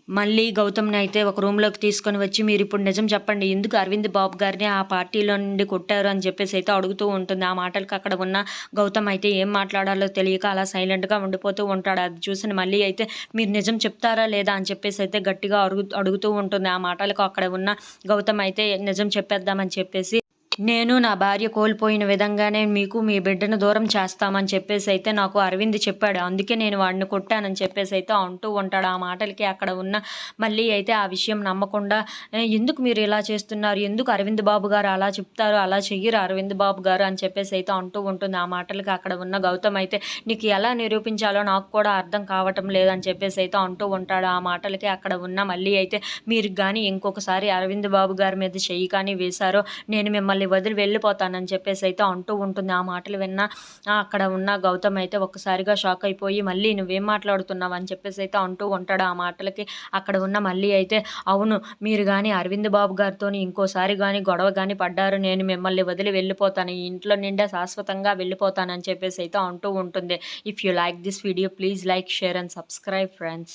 మళ్ళీ గౌతమ్‌ని అయితే ఒక రూమ్‌లోకి తీసుకొని వచ్చి, "మీరిప్పుడు నిజం చెప్పండి. ఎందుకు అరవింద్ బాబు గారిని ఆ పార్టీలో నుండి కొట్టారు?" అని చెప్పేసైతే అడుగుతూ ఉంటుంది. ఆ మాటలకి అక్కడ ఉన్న గౌతమ్ అయితే ఏం మాట్లాడాలో తెలియక అలా సైలెంట్‌గా ఉండిపోతూ ఉంటాడు. అది చూసిన మళ్ళీ అయితే, "మీరు నిజం చెప్తారా లేదా?" అని చెప్పేసైతే గట్టిగా అడుగుతూ ఉంటుంది. ఆ మాటలకు అక్కడ ఉన్న గౌతమ్ అయితే నిజం చెప్పేద్దామని చెప్పేసి, "నేను నా భార్య కోల్పోయిన విధంగానే మీకు మీ బిడ్డను దూరం చేస్తామని చెప్పేసైతే నాకు అరవింద్ చెప్పాడు. అందుకే నేను వాడిని కొట్టానని" చెప్పేసైతే అంటూ ఉంటాడు. ఆ మాటలకి అక్కడ ఉన్న మల్లి అయితే ఆ విషయం నమ్మకుండా, ఎందుకు మీరు ఇలా చేస్తున్నారు? ఎందుకు అరవింద్ బాబు గారు అలా చెప్తారు? అలా చెయ్యరు అరవింద్ బాబు గారు" అని చెప్పేసైతే అంటూ ఉంటుంది. ఆ మాటలకి అక్కడ ఉన్న గౌతమ్ అయితే, "నీకు ఎలా నిరూపించాలో నాకు కూడా అర్థం కావటం లేదని" చెప్పేసైతే అంటూ ఉంటాడు. ఆ మాటలకి అక్కడ ఉన్న మల్లి అయితే, "మీరు గాని ఇంకొకసారి అరవింద్ బాబు గారి మీద చెయ్యి కానీ వేశారో నేను మిమ్మల్ని వదిలి వెళ్ళిపోతానని" చెప్పేసైతే అంటూ ఉంటుంది. ఆ మాటలు విన్న అక్కడ ఉన్న గౌతమ్ అయితే ఒక్కసారిగా షాక్ అయిపోయి, "మళ్ళీ నువ్వేం మాట్లాడుతున్నావు?" అని చెప్పేసైతే అంటూ ఉంటాడు. ఆ మాటలకి అక్కడ ఉన్న మల్లి అయితే, "అవును, మీరు గాని అరవింద్ బాబు గారితోని ఇంకోసారి గాని గొడవ గాని పడ్డారు, నేను మిమ్మల్ని వదిలి వెళ్ళిపోతాను. ఈ ఇంట్లో నిండా శాశ్వతంగా వెళ్ళిపోతానని" చెప్పేసైతే అంటూ ఉంటుంది. If you like this video please like, share and subscribe friends.